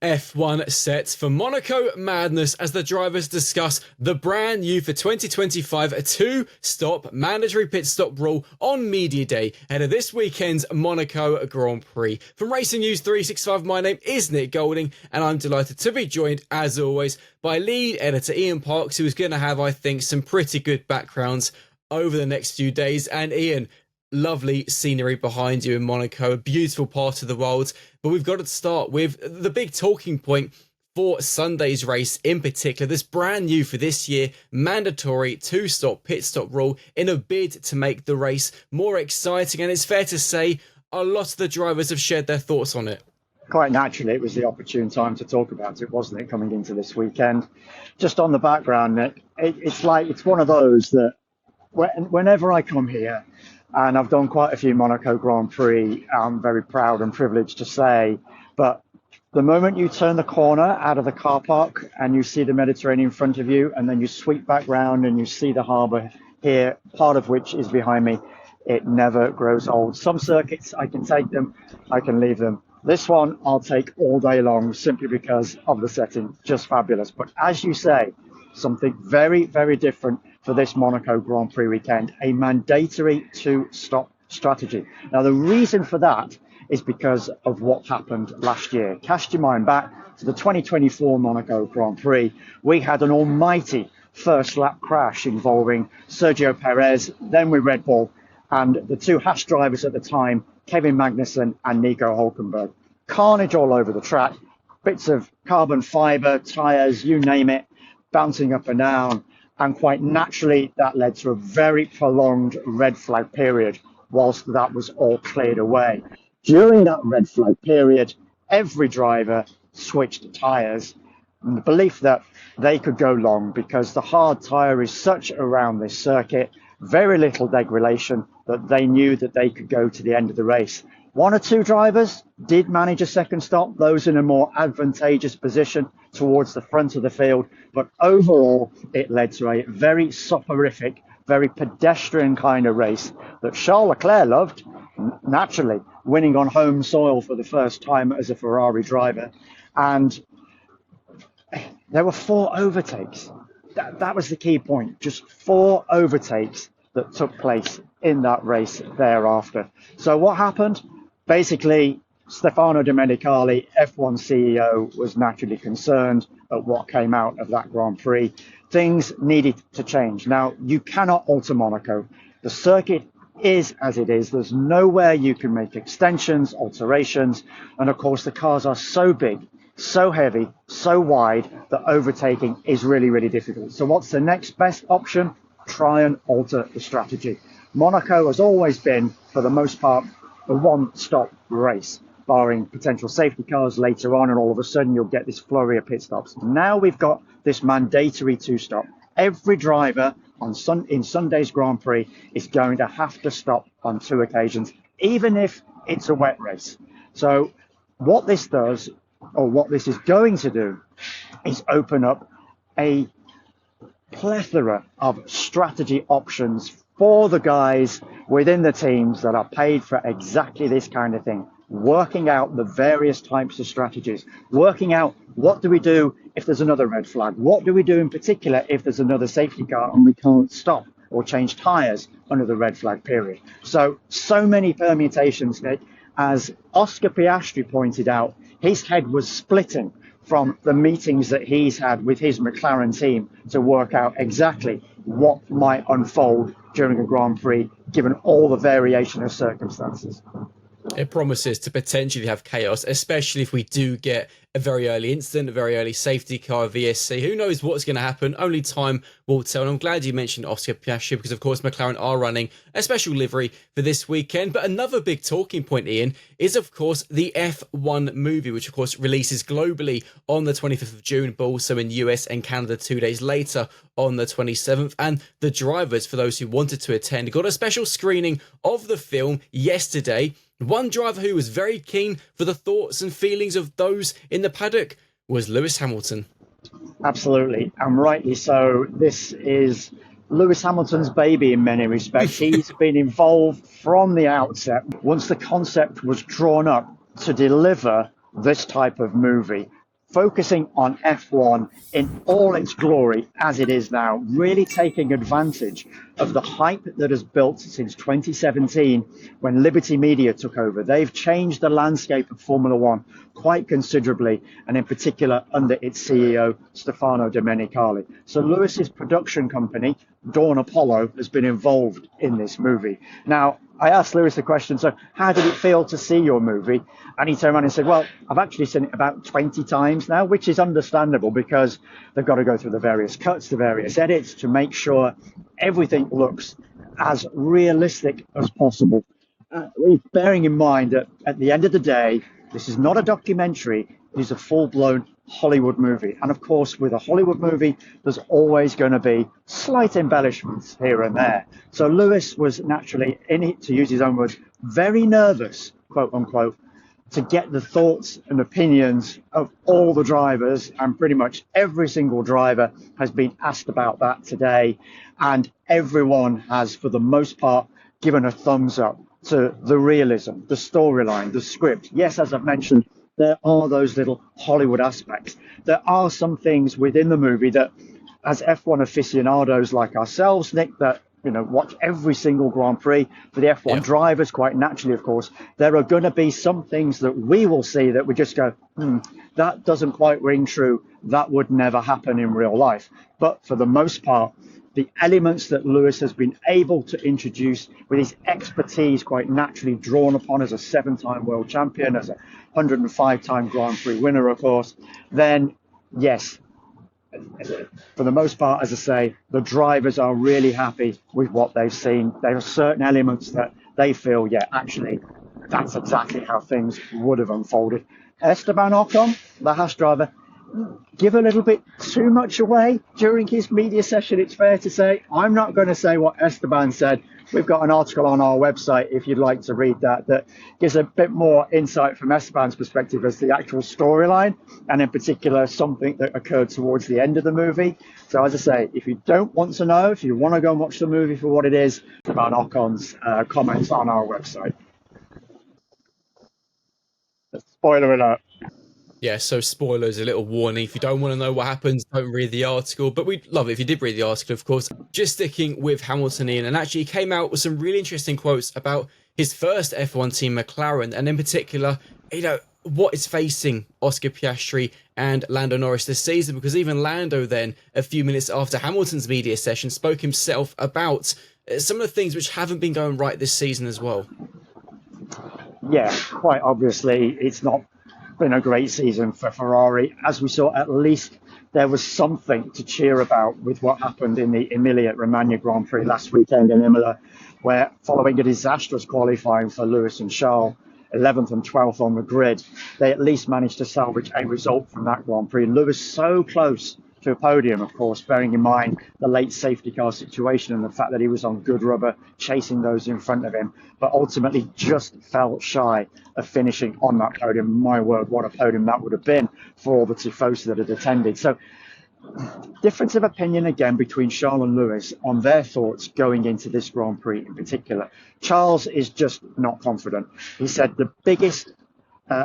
F1 sets for Monaco madness as the drivers discuss the brand new for 2025 two-stop mandatory pit stop rule on media day ahead of this weekend's Monaco Grand Prix. From Racing News 365, my name is Nick Golding and I'm delighted to be joined as always by lead editor Ian Parks, who is going to have, I think, some pretty good backgrounds over the next few days. And Ian, lovely scenery behind you in Monaco, a beautiful part of the world. But we've got to start with the big talking point for Sunday's race in particular, this brand new for this year, mandatory two-stop pit stop rule in a bid to make the race more exciting. And it's fair to say a lot of the drivers have shared their thoughts on it. Quite naturally, it was the opportune time to talk about it, wasn't it, coming into this weekend? Just on the background, Nick, it's one of those that whenever I come here, and I've done quite a few Monaco Grand Prix, I'm very proud and privileged to say, but the moment you turn the corner out of the car park and you see the Mediterranean in front of you, and then you sweep back round and you see the harbour here, part of which is behind me, it never grows old. Some circuits, I can take them, I can leave them. This one, I'll take all day long simply because of the setting, just fabulous. But as you say, something very, very different for this Monaco Grand Prix weekend, a mandatory two-stop strategy. Now, the reason for that is because of what happened last year. Cast your mind back to the 2024 Monaco Grand Prix. We had an almighty first lap crash involving Sergio Perez, then with Red Bull, and the two Haas drivers at the time, Kevin Magnussen and Nico Hülkenberg. Carnage all over the track, bits of carbon fibre, tyres, you name it, bouncing up and down. And quite naturally, that led to a very prolonged red flag period whilst that was all cleared away. During that red flag period, every driver switched tyres in the belief that they could go long because the hard tyre is such around this circuit, very little degradation, that they knew that they could go to the end of the race. One or two drivers did manage a second stop, those in a more advantageous position towards the front of the field. But overall, it led to a very soporific, very pedestrian kind of race that Charles Leclerc loved, naturally, winning on home soil for the first time as a Ferrari driver. And there were 4 overtakes. That was the key point, just 4 overtakes that took place in that race thereafter. So what happened? Basically, Stefano Domenicali, F1 CEO, was naturally concerned at what came out of that Grand Prix. Things needed to change. Now, you cannot alter Monaco. The circuit is as it is. There's nowhere you can make extensions, alterations. And of course, the cars are so big, so heavy, so wide that overtaking is really, really difficult. So what's the next best option? Try and alter the strategy. Monaco has always been, for the most part, a one-stop race, barring potential safety cars later on, and all of a sudden you'll get this flurry of pit stops. Now we've got this mandatory two-stop. Every driver in Sunday's Grand Prix is going to have to stop on 2 occasions, even if it's a wet race. So what this does, or what this is going to do, is open up a plethora of strategy options for the guys within the teams that are paid for exactly this kind of thing, working out the various types of strategies, working out what do we do if there's another red flag, what do we do in particular if there's another safety car and we can't stop or change tyres under the red flag period. So many permutations, Nick. As Oscar Piastri pointed out, his head was splitting from the meetings that he's had with his McLaren team to work out exactly what might unfold during a Grand Prix, given all the variation of circumstances. It promises to potentially have chaos, especially if we do get a very early incident, a very early safety car, VSC. Who knows what's going to happen? Only time will tell. And I'm glad you mentioned Oscar Piastri because, of course, McLaren are running a special livery for this weekend. But another big talking point, Ian, is, of course, the F1 movie, which, of course, releases globally on the 25th of June, but also in US and Canada 2 days later on the 27th. And the drivers, for those who wanted to attend, got a special screening of the film yesterday. One driver who was very keen for the thoughts and feelings of those in the paddock was Lewis Hamilton. Absolutely, and rightly so. This is Lewis Hamilton's baby in many respects. He's been involved from the outset. Once the concept was drawn up to deliver this type of movie, focusing on F1 in all its glory as it is now, really taking advantage of the hype that has built since 2017 when Liberty Media took over. They've changed the landscape of Formula One quite considerably, and in particular under its CEO, Stefano Domenicali. So Lewis's production company, Dawn Apollo, has been involved in this movie. Now, I asked Lewis the question, so how did it feel to see your movie? And he turned around and said, well, I've actually seen it about 20 times now, which is understandable because they've got to go through the various cuts, the various edits to make sure everything looks as realistic as possible. Bearing in mind that at the end of the day, this is not a documentary, it is a full-blown Hollywood movie. And of course, with a Hollywood movie, there's always going to be slight embellishments here and there. So Lewis was naturally, in it, to use his own words, very nervous, quote unquote, to get the thoughts and opinions of all the drivers, and pretty much every single driver has been asked about that today. And everyone has, for the most part, given a thumbs up to the realism, the storyline, the script. Yes, as I've mentioned, there are those little Hollywood aspects. There are some things within the movie that, as F1 aficionados like ourselves, Nick, that watch every single Grand Prix, for the F1 drivers, quite naturally, of course, there are going to be some things that we will see that we just go, that doesn't quite ring true. That would never happen in real life. But for the most part, the elements that Lewis has been able to introduce with his expertise, quite naturally drawn upon as a 7-time world champion, as a 105-time Grand Prix winner, of course, then yes, for the most part, as I say, the drivers are really happy with what they've seen. There are certain elements that they feel, actually, that's exactly how things would have unfolded. Esteban Ocon, the Haas driver, give a little bit too much away during his media session, it's fair to say. I'm not going to say what Esteban said. We've got an article on our website if you'd like to read that gives a bit more insight from Esteban's perspective as the actual storyline, and in particular something that occurred towards the end of the movie. So as I say, if you don't want to know, if you want to go and watch the movie for what it is, Esteban Ocon's comments on our website. Spoiler alert. Yeah, so spoilers, a little warning. If you don't want to know what happens, don't read the article. But we'd love it if you did read the article, of course. Just sticking with Hamilton, Ian, and actually he came out with some really interesting quotes about his first F1 team, McLaren, and in particular, what is facing Oscar Piastri and Lando Norris this season, because even Lando then, a few minutes after Hamilton's media session, spoke himself about some of the things which haven't been going right this season as well. Yeah, quite obviously, it's not been a great season for Ferrari. As we saw, at least there was something to cheer about with what happened in the Emilia-Romagna Grand Prix last weekend in Imola, where following a disastrous qualifying for Lewis and Charles, 11th and 12th on the grid, they at least managed to salvage a result from that Grand Prix. Lewis so close to a podium, of course, bearing in mind the late safety car situation and the fact that he was on good rubber, chasing those in front of him, but ultimately just fell shy of finishing on that podium. My word, what a podium that would have been for all the Tifosi that had attended. So, difference of opinion again between Charles and Lewis on their thoughts going into this Grand Prix in particular. Charles is just not confident. He said the biggest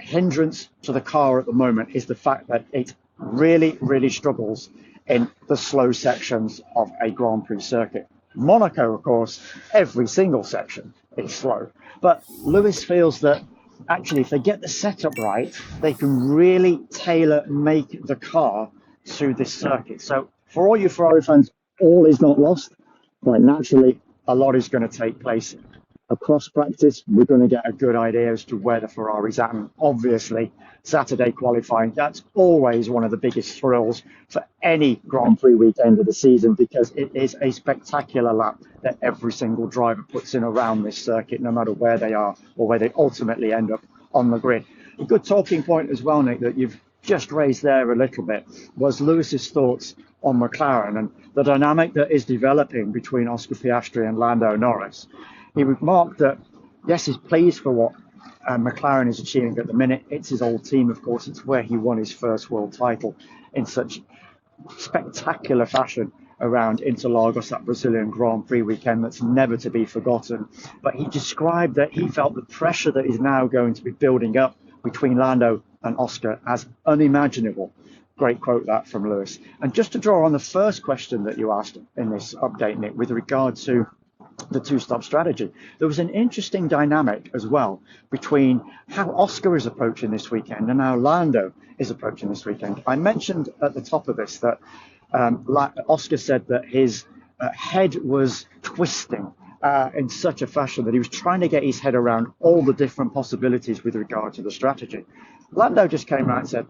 hindrance to the car at the moment is the fact that it really, really struggles in the slow sections of a Grand Prix circuit. Monaco, of course, every single section is slow. But Lewis feels that actually if they get the setup right, they can really make the car to this circuit. So for all you Ferrari fans, all is not lost. Quite naturally, a lot is going to take place across practice. We're going to get a good idea as to where the Ferrari's at. And obviously, Saturday qualifying, that's always one of the biggest thrills for any Grand Prix weekend of the season, because it is a spectacular lap that every single driver puts in around this circuit, no matter where they are or where they ultimately end up on the grid. A good talking point as well, Nick, that you've just raised there a little bit was Lewis's thoughts on McLaren and the dynamic that is developing between Oscar Piastri and Lando Norris. He remarked that, yes, he's pleased for what McLaren is achieving at the minute. It's his old team, of course. It's where he won his first world title in such spectacular fashion around Interlagos, that Brazilian Grand Prix weekend that's never to be forgotten. But he described that he felt the pressure that is now going to be building up between Lando and Oscar as unimaginable. Great quote that from Lewis. And just to draw on the first question that you asked in this update, Nick, with regard to the two-stop strategy, there was an interesting dynamic as well between how Oscar is approaching this weekend and how Lando is approaching this weekend. I mentioned at the top of this that Oscar said that his head was twisting in such a fashion that he was trying to get his head around all the different possibilities with regard to the strategy. Lando just came out and said,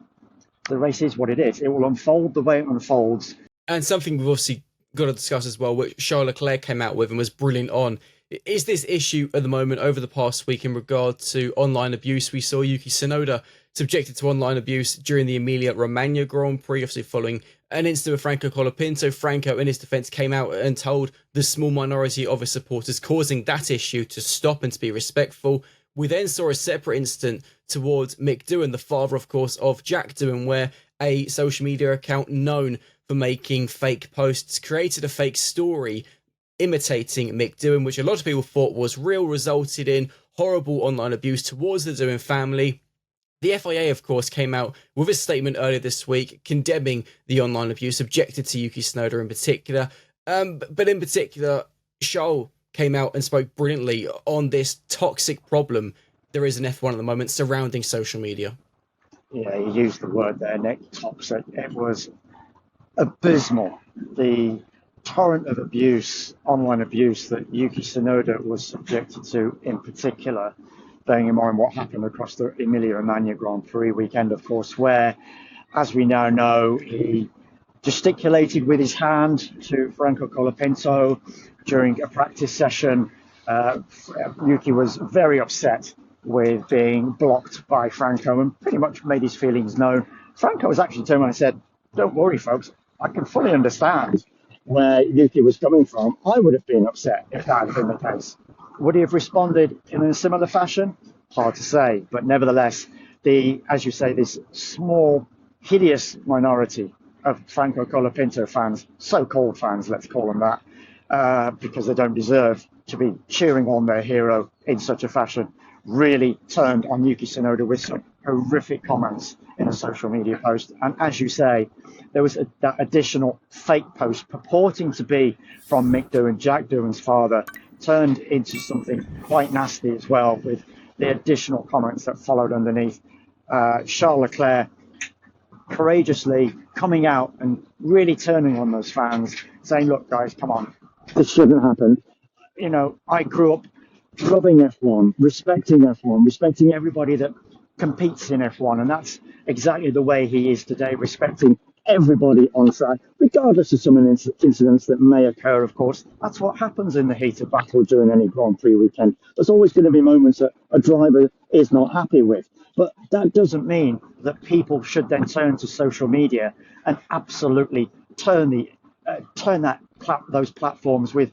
the race is what it is. It will unfold the way it unfolds. And something we've obviously got to discuss as well, which Charles Leclerc came out with and was brilliant on, is this issue at the moment over the past week in regard to online abuse. We saw Yuki Tsunoda subjected to online abuse during the Emilia-Romagna Grand Prix, obviously following an incident with Franco Colapinto. Franco, in his defence, came out and told the small minority of his supporters causing that issue to stop and to be respectful. We then saw a separate incident towards Mick Doohan, the father, of course, of Jack Doohan, where a social media account known for making fake posts created a fake story imitating Mick Doohan, which a lot of people thought was real, resulted in horrible online abuse towards the Doohan family. The FIA, of course, came out with a statement earlier this week condemning the online abuse, objected to Yuki Tsunoda in particular. But in particular, Charles came out and spoke brilliantly on this toxic problem there is in F1 at the moment surrounding social media. Yeah, you used the word there, Nick, toxic. It was abysmal. The torrent of abuse, online abuse that Yuki Tsunoda was subjected to in particular, bearing in mind what happened across the Emilia-Romagna Grand Prix weekend, of course, where, as we now know, he gesticulated with his hand to Franco Colapinto during a practice session. Yuki was very upset with being blocked by Franco and pretty much made his feelings known. Franco was actually turned around and said, "Don't worry, folks, I can fully understand where Yuki was coming from. I would have been upset if that had been the case." Would he have responded in a similar fashion? Hard to say, but nevertheless, as you say, this small, hideous minority of Franco Colapinto fans, so-called fans, let's call them that, because they don't deserve to be cheering on their hero in such a fashion, really turned on Yuki Tsunoda with some horrific comments in a social media post. And as you say, there was that additional fake post purporting to be from Mick Doohan, Jack Doohan's father, turned into something quite nasty as well, with the additional comments that followed underneath. Charles Leclerc courageously coming out and really turning on those fans, saying, "Look, guys, come on, this shouldn't happen. You know, I grew up loving F1, respecting everybody that competes in F1, and that's exactly the way he is today, respecting everybody on track, regardless of some incidents that may occur, of course. That's what happens in the heat of battle during any Grand Prix weekend. There's always going to be moments that a driver is not happy with. But that doesn't mean that people should then turn to social media and absolutely turn those platforms with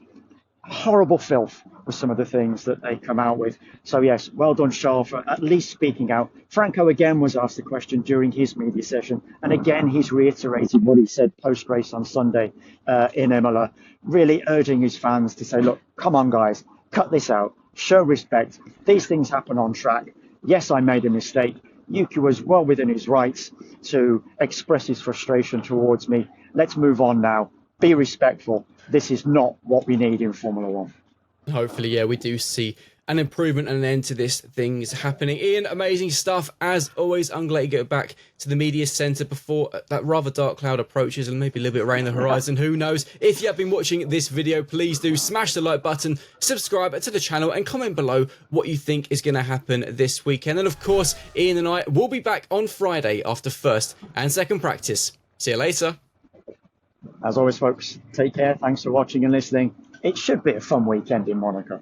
horrible filth with some of the things that they come out with. So yes, well done, Charles, for at least speaking out. Franco again was asked the question during his media session, and again he's reiterated what he said post-race on Sunday in Imola, really urging his fans to say, "Look, come on guys, cut this out, show respect. These things happen on track. Yes, I made a mistake. Yuki was well within his rights to express his frustration towards me. Let's move on now. Be respectful. This is not what we need in Formula One." Hopefully, yeah, we do see an improvement and an end to this things happening. Ian, amazing stuff. As always, I'm glad to get back to the media centre before that rather dark cloud approaches and maybe a little bit of rain on the horizon. Who knows? If you have been watching this video, please do smash the like button, subscribe to the channel, and comment below what you think is going to happen this weekend. And of course, Ian and I will be back on Friday after first and second practice. See you later. As always, folks, take care. Thanks for watching and listening. It should be a fun weekend in Monaco.